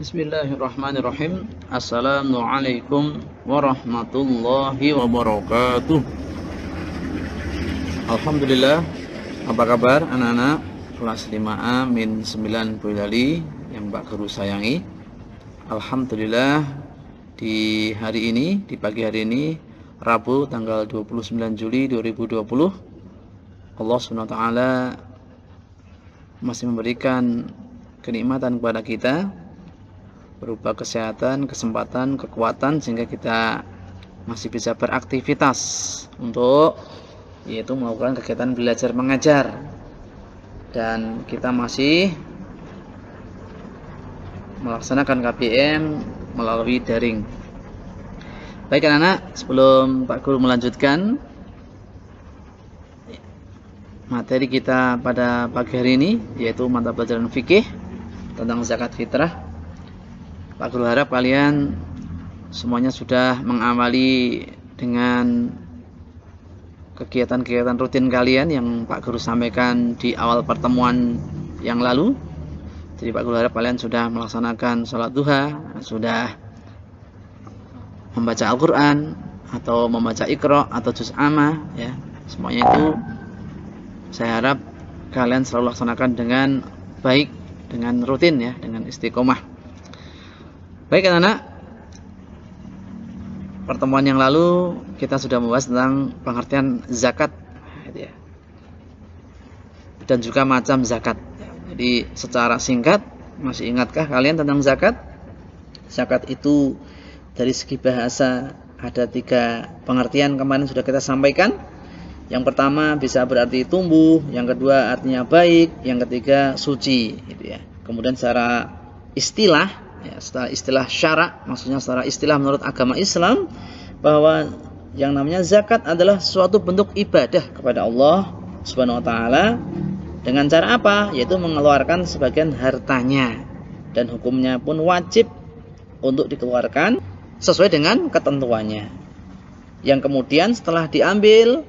Bismillahirrahmanirrahim. Assalamualaikum warahmatullahi wabarakatuh. Alhamdulillah. Apa kabar anak-anak kelas 5A min 9 Boyolali yang Pak Guru sayangi? Alhamdulillah, di hari ini, di pagi hari ini, Rabu tanggal 29 Juli 2020, Allah SWT masih memberikan kenikmatan kepada kita berupa kesehatan, kesempatan, kekuatan, sehingga kita masih bisa beraktivitas untuk yaitu melakukan kegiatan belajar mengajar, dan kita masih melaksanakan KBM melalui daring. Baik anak-anak, sebelum Pak Guru melanjutkan materi kita pada pagi hari ini, yaitu mata pelajaran fikih tentang zakat fitrah, Pak Guru harap kalian semuanya sudah mengamali dengan kegiatan-kegiatan rutin kalian yang Pak Guru sampaikan di awal pertemuan yang lalu. Jadi Pak Guru harap kalian sudah melaksanakan sholat duha, sudah membaca Al-Quran, atau membaca Iqra atau Juz Amma, ya. Semuanya itu saya harap kalian selalu laksanakan dengan baik, dengan rutin, ya, dengan istiqomah. Baik anak-anak, pertemuan yang lalu kita sudah membahas tentang pengertian zakat, ya, dan juga macam zakat. Jadi secara singkat, masih ingatkah kalian tentang zakat? Zakat itu dari segi bahasa ada 3 pengertian, kemarin sudah kita sampaikan. Yang pertama bisa berarti tumbuh, yang kedua artinya baik, yang ketiga suci, gitu ya. Kemudian secara istilah, ya, setelah istilah syara, maksudnya secara istilah menurut agama Islam, bahwa yang namanya zakat adalah suatu bentuk ibadah kepada Allah Subhanahu wa taala. Dengan cara apa? Yaitu mengeluarkan sebagian hartanya, dan hukumnya pun wajib untuk dikeluarkan sesuai dengan ketentuannya, yang kemudian setelah diambil,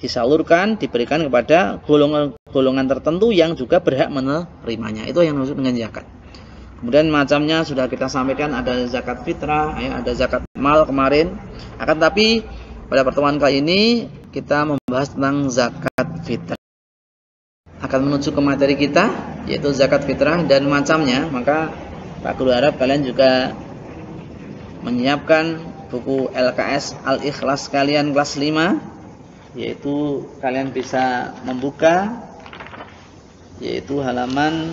disalurkan, diberikan kepada golongan tertentu yang juga berhak menerimanya. Itu yang dimaksud dengan zakat. Kemudian macamnya sudah kita sampaikan, ada zakat fitrah, ya, ada zakat mal kemarin. Akan tapi pada pertemuan kali ini kita membahas tentang zakat fitrah. Akan menuju ke materi kita, yaitu zakat fitrah dan macamnya. Maka Pak Guru harap kalian juga menyiapkan buku LKS Al-Ikhlas kalian kelas 5, yaitu kalian bisa membuka, yaitu halaman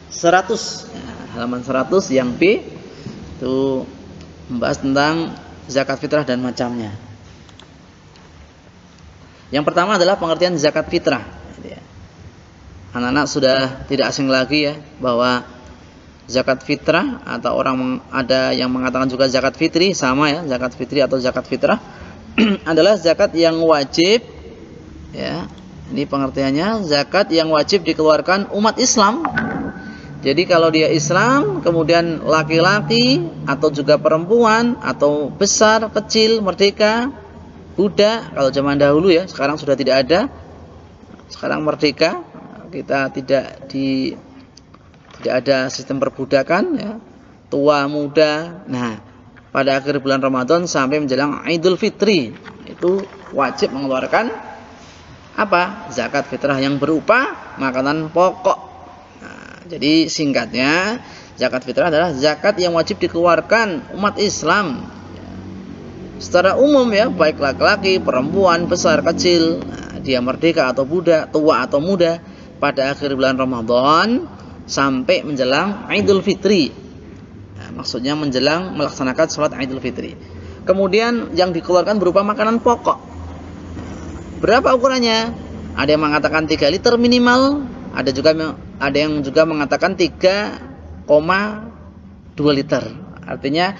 100, ya, halaman 100 yang B, itu membahas tentang zakat fitrah dan macamnya. Yang pertama adalah pengertian zakat fitrah. Anak-anak sudah tidak asing lagi, ya, bahwa zakat fitrah, atau ada yang mengatakan juga zakat fitri, sama, ya, zakat fitri atau zakat fitrah adalah zakat yang wajib, ya. Ini pengertiannya, zakat yang wajib dikeluarkan umat Islam. Jadi kalau dia Islam, kemudian laki-laki atau juga perempuan, atau besar, kecil, merdeka, budak, kalau zaman dahulu, ya, sekarang sudah tidak ada. Sekarang merdeka, kita tidak ada sistem perbudakan, ya, tua muda. Nah, pada akhir bulan Ramadan sampai menjelang Idul Fitri, itu wajib mengeluarkan apa? Zakat fitrah yang berupa makanan pokok. Nah, jadi singkatnya, zakat fitrah adalah zakat yang wajib dikeluarkan umat Islam secara umum, ya, baik laki-laki, perempuan, besar, kecil, nah, dia merdeka atau budak, tua atau muda, pada akhir bulan Ramadan sampai menjelang Idul Fitri. Nah, maksudnya menjelang melaksanakan sholat Idul Fitri. Kemudian yang dikeluarkan berupa makanan pokok. Berapa ukurannya? Ada yang mengatakan 3 liter minimal, ada yang juga mengatakan 3,2 liter. Artinya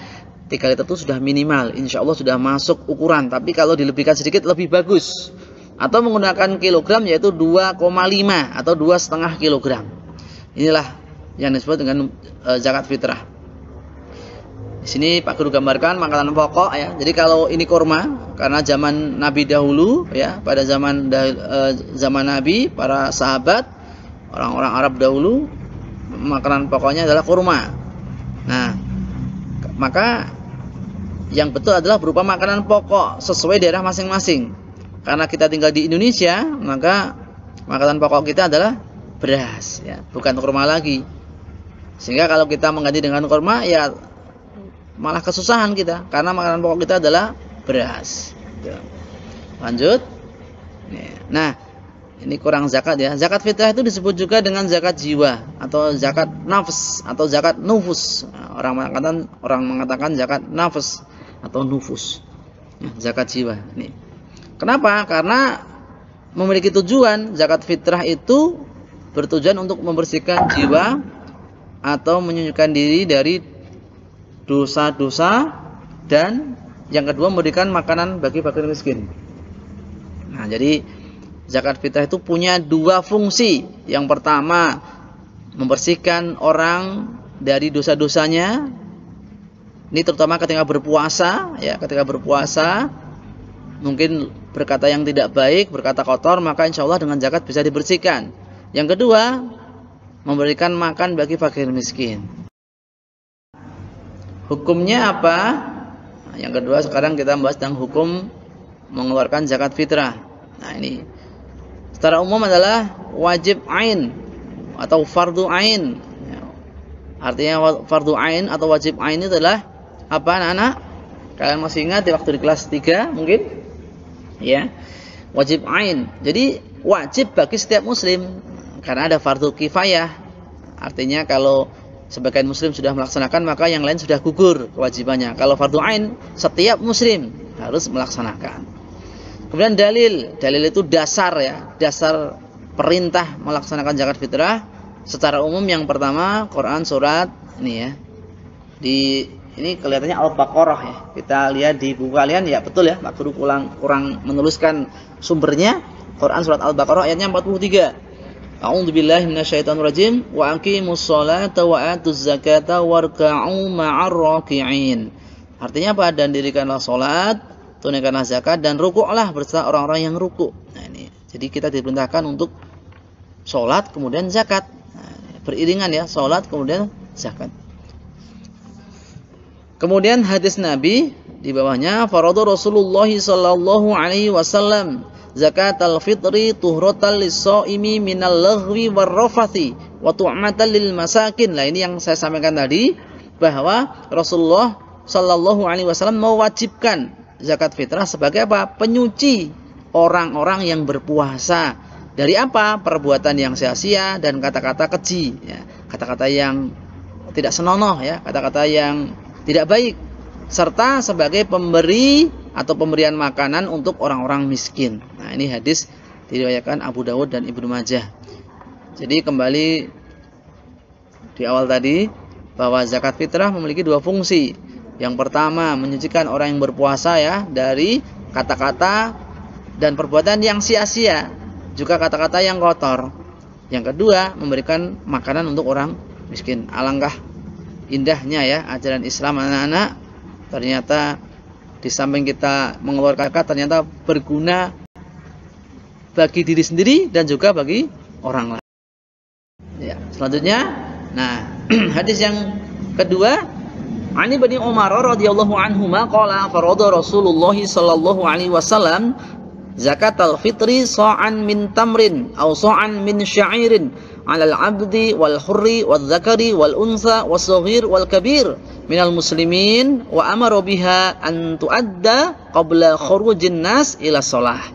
3 liter itu sudah minimal, insya Allah sudah masuk ukuran. Tapi kalau dilebihkan sedikit lebih bagus. Atau menggunakan kilogram, yaitu 2,5 atau 2,5 kilogram. Inilah yang disebut dengan zakat fitrah. Di sini Pak Guru gambarkan makanan pokok, ya. Jadi kalau ini kurma, karena zaman Nabi dahulu, ya, pada zaman Nabi, para sahabat, orang-orang Arab dahulu, makanan pokoknya adalah kurma. Nah, maka yang betul adalah berupa makanan pokok sesuai daerah masing-masing. Karena kita tinggal di Indonesia, maka makanan pokok kita adalah beras, ya, bukan kurma lagi. Sehingga kalau kita mengganti dengan kurma, ya malah kesusahan kita, karena makanan pokok kita adalah beras. Lanjut. Nah, ini kurang zakat ya. Zakat fitrah itu disebut juga dengan zakat jiwa atau zakat nafs atau zakat nufus. Orang mengatakan zakat nafs atau nufus. Zakat jiwa. Ini. Kenapa? Karena memiliki tujuan. Zakat fitrah itu bertujuan untuk membersihkan jiwa atau menyucikan diri dari dosa-dosa, dan yang kedua memberikan makanan bagi fakir miskin. Nah, jadi zakat fitrah itu punya dua fungsi. Yang pertama, membersihkan orang dari dosa-dosanya. Ini terutama ketika berpuasa, ya, ketika berpuasa mungkin berkata yang tidak baik, berkata kotor, maka insya Allah dengan zakat bisa dibersihkan. Yang kedua, memberikan makan bagi fakir miskin. Hukumnya apa? Yang kedua, sekarang kita membahas tentang hukum mengeluarkan zakat fitrah. Nah, ini secara umum adalah wajib ain atau fardu ain. Artinya fardu ain atau wajib ain itu adalah apa, anak-anak? Kalian masih ingat di waktu di kelas 3 mungkin? Ya. Wajib ain. Jadi wajib bagi setiap muslim, karena ada fardu kifayah. Artinya kalau sebagian muslim sudah melaksanakan, maka yang lain sudah gugur kewajibannya. Kalau fardu ain, setiap muslim harus melaksanakan. Kemudian dalil itu dasar, ya, dasar perintah melaksanakan zakat fitrah. Secara umum yang pertama Quran surat ini, ya. Ini kelihatannya Al-Baqarah, ya. Kita lihat di buku kalian, ya betul ya. Pak Guru kurang menuliskan sumbernya. Quran surat Al-Baqarah ayatnya 43. A'udzubillahi minasyaitonirrajim wa aqimus sholata wa atuz zakata warka'u ma'ar raki'in. Artinya apa? Dan dirikanlah salat, tunaikanlah zakat, dan rukuklah bersama orang-orang yang rukuk. Nah, ini. Jadi kita diperintahkan untuk salat kemudian zakat. Nah, beriringan ya, salat kemudian zakat. Kemudian hadis Nabi di bawahnya, faradu Rasulullah sallallahu alaihi wasallam zakatal fitri tuhratal lis-shaimi minal laghwi warrafathi wa tu'matan lil masakin. Nah, ini yang saya sampaikan tadi, bahwa Rasulullah sallallahu alaihi wasallam mewajibkan zakat fitrah sebagai apa? Penyuci orang-orang yang berpuasa dari apa? Perbuatan yang sia-sia dan kata-kata keji, ya. Kata-kata yang tidak senonoh, ya, kata-kata yang tidak baik, serta sebagai pemberi atau pemberian makanan untuk orang-orang miskin. Nah, ini hadis diriwayatkan Abu Dawud dan Ibnu Majah. Jadi kembali di awal tadi, bahwa zakat fitrah memiliki dua fungsi. Yang pertama, menyucikan orang yang berpuasa, ya, dari kata-kata dan perbuatan yang sia-sia, juga kata-kata yang kotor. Yang kedua, memberikan makanan untuk orang miskin. Alangkah indahnya, ya, ajaran Islam, anak-anak. Ternyata di samping kita mengeluarkan zakat, ternyata berguna bagi diri sendiri dan juga bagi orang lain. Ya, selanjutnya, nah, hadis yang kedua, Ani bin Umar radhiyallahu anhuma qala farada Rasulullah sallallahu alaihi wasallam zakatal fitri sa'an min tamrin aw sa'an min sya'irin 'alal 'abdi wal hurri wal dzakari wal unsa was saghir wal kabir minal muslimin wa amara biha an tu'adda qabla khurujin nas ila shalah.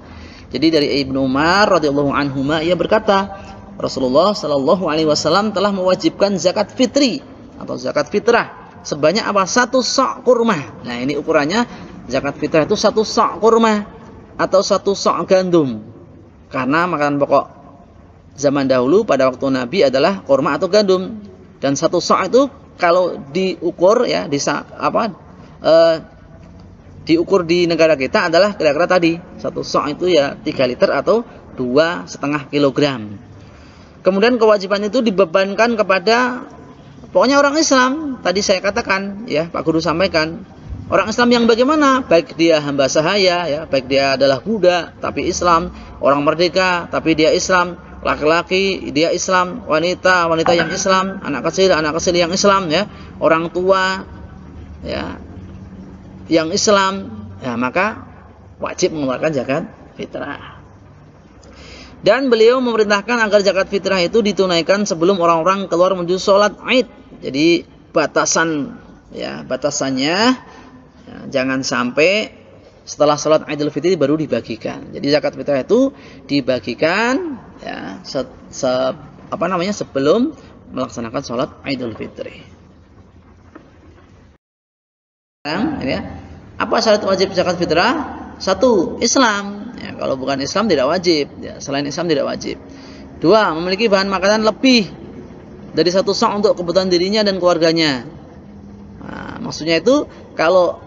Jadi dari Ibnu Umar radhiyallahu anhuma, ia berkata, Rasulullah sallallahu alaihi wasallam telah mewajibkan zakat fitri atau zakat fitrah sebanyak apa? 1 sok kurma. Nah, ini ukurannya zakat fitrah itu 1 sok kurma atau 1 sok gandum. Karena makanan pokok zaman dahulu pada waktu Nabi adalah kurma atau gandum. Dan 1 sok itu kalau diukur, ya, diukur di negara kita adalah kira-kira tadi 1 sok itu, ya, 3 liter atau 2,5 kilogram. Kemudian kewajiban itu dibebankan kepada pokoknya orang Islam. Tadi saya katakan, ya, Pak Guru sampaikan, orang Islam yang bagaimana? Baik dia hamba sahaya, ya, baik dia adalah budak tapi Islam, orang merdeka tapi dia Islam, laki-laki dia Islam, wanita yang Islam, anak kecil yang Islam ya, orang tua ya yang Islam, ya maka wajib mengeluarkan zakat fitrah. Dan beliau memerintahkan agar zakat fitrah itu ditunaikan sebelum orang-orang keluar menuju sholat Id. Jadi batasannya ya, jangan sampai setelah sholat Idul Fitri baru dibagikan. Jadi zakat fitrah itu dibagikan ya, sebelum melaksanakan sholat Idul Fitri. Ya, apa syarat wajib zakat fitrah? 1. Islam. Ya, kalau bukan Islam tidak wajib. Ya, selain Islam tidak wajib. 2. Memiliki bahan makanan lebih dari 1 sa' untuk kebutuhan dirinya dan keluarganya. Nah, maksudnya itu kalau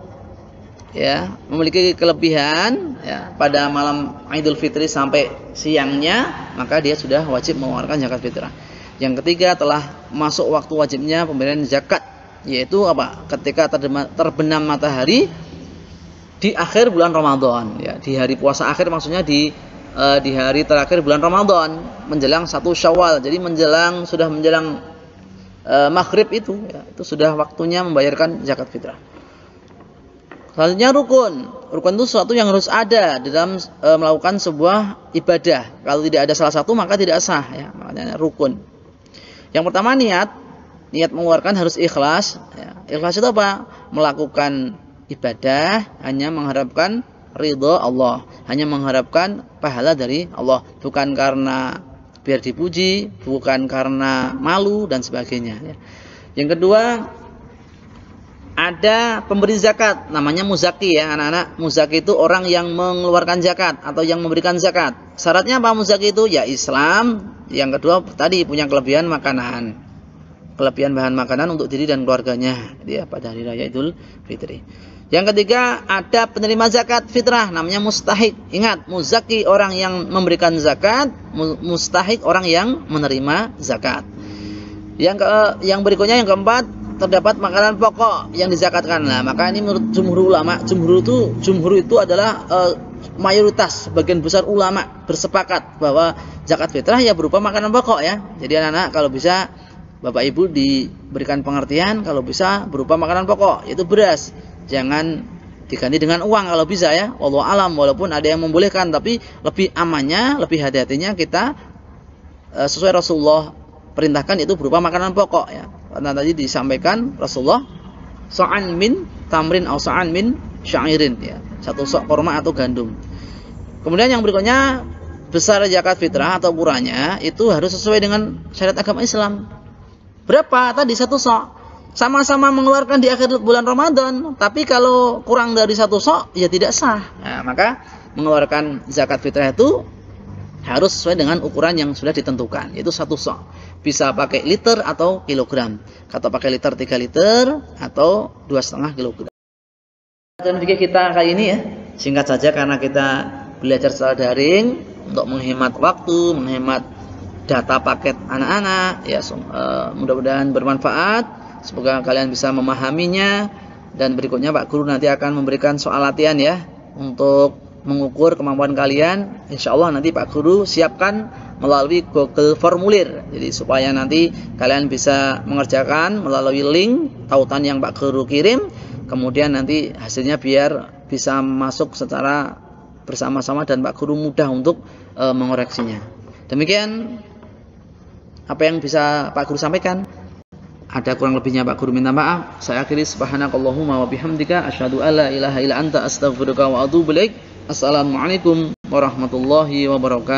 ya memiliki kelebihan ya, pada malam Idul Fitri sampai siangnya, maka dia sudah wajib mengeluarkan zakat fitrah. Yang ketiga, telah masuk waktu wajibnya pemberian zakat, yaitu apa? Ketika terbenam matahari di akhir bulan Ramadan ya, di hari puasa akhir, maksudnya di hari terakhir bulan Ramadan menjelang 1 Syawal. Jadi sudah menjelang maghrib itu ya, itu sudah waktunya membayarkan zakat fitrah. Selanjutnya rukun itu sesuatu yang harus ada di dalam melakukan sebuah ibadah. Kalau tidak ada salah satu maka tidak sah ya, makanya rukun. Yang pertama niat mengeluarkan harus ikhlas ya. Ikhlas itu apa? Melakukan ibadah hanya mengharapkan ridha Allah, hanya mengharapkan pahala dari Allah, bukan karena biar dipuji, bukan karena malu dan sebagainya ya. Yang kedua, ada pemberi zakat, namanya muzaki ya anak-anak. Muzaki itu orang yang mengeluarkan zakat atau yang memberikan zakat. Syaratnya apa muzaki itu? Ya Islam. Yang kedua tadi punya kelebihan bahan makanan untuk diri dan keluarganya dia pada hari raya Idul Fitri. Yang ketiga, ada penerima zakat fitrah, namanya mustahik. Ingat, muzaki orang yang memberikan zakat, mustahik orang yang menerima zakat. Yang berikutnya, yang keempat, terdapat makanan pokok yang dizakatkan. Nah, maka ini menurut jumhur ulama, jumhur itu adalah mayoritas, sebagian besar ulama bersepakat bahwa zakat fitrah ya berupa makanan pokok ya. Jadi anak-anak kalau bisa Bapak Ibu diberikan pengertian, kalau bisa berupa makanan pokok, yaitu beras. Jangan diganti dengan uang kalau bisa ya. Wallahu alam, walaupun ada yang membolehkan, tapi lebih amannya, lebih hati-hatinya kita sesuai Rasulullah perintahkan itu berupa makanan pokok ya. Karena tadi disampaikan Rasulullah sa'an min tamrin atau sa'an min sya'irin ya. 1 sok korma atau gandum. Kemudian yang berikutnya, besar zakat fitrah atau ukurannya itu harus sesuai dengan syariat agama Islam. Berapa? Tadi 1 sok. Sama-sama mengeluarkan di akhir bulan Ramadan, tapi kalau kurang dari 1 sok ya tidak sah. Nah, maka mengeluarkan zakat fitrah itu harus sesuai dengan ukuran yang sudah ditentukan, yaitu 1 sok. Bisa pakai liter atau kilogram. Atau pakai liter 3 liter atau 2,5 kilogram. Dan fikih kita kali ini ya, singkat saja karena kita belajar secara daring untuk menghemat waktu, menghemat data paket anak-anak ya. Mudah-mudahan bermanfaat. Semoga kalian bisa memahaminya. Dan berikutnya Pak Guru nanti akan memberikan soal latihan ya, untuk mengukur kemampuan kalian. Insya Allah nanti Pak Guru siapkan melalui Google Formulir. Jadi supaya nanti kalian bisa mengerjakan melalui link tautan yang Pak Guru kirim. Kemudian nanti hasilnya biar bisa masuk secara bersama-sama dan Pak Guru mudah untuk mengoreksinya. Demikian apa yang bisa Pak Guru sampaikan. Ada kurang lebihnya Pak Guru minta maaf. Saya akhiri subhanakallahumma wa bihamdika asyhadu alla ilaha illa anta astaghfiruka wa atubu ilaik. Assalamualaikum warahmatullahi wabarakatuh.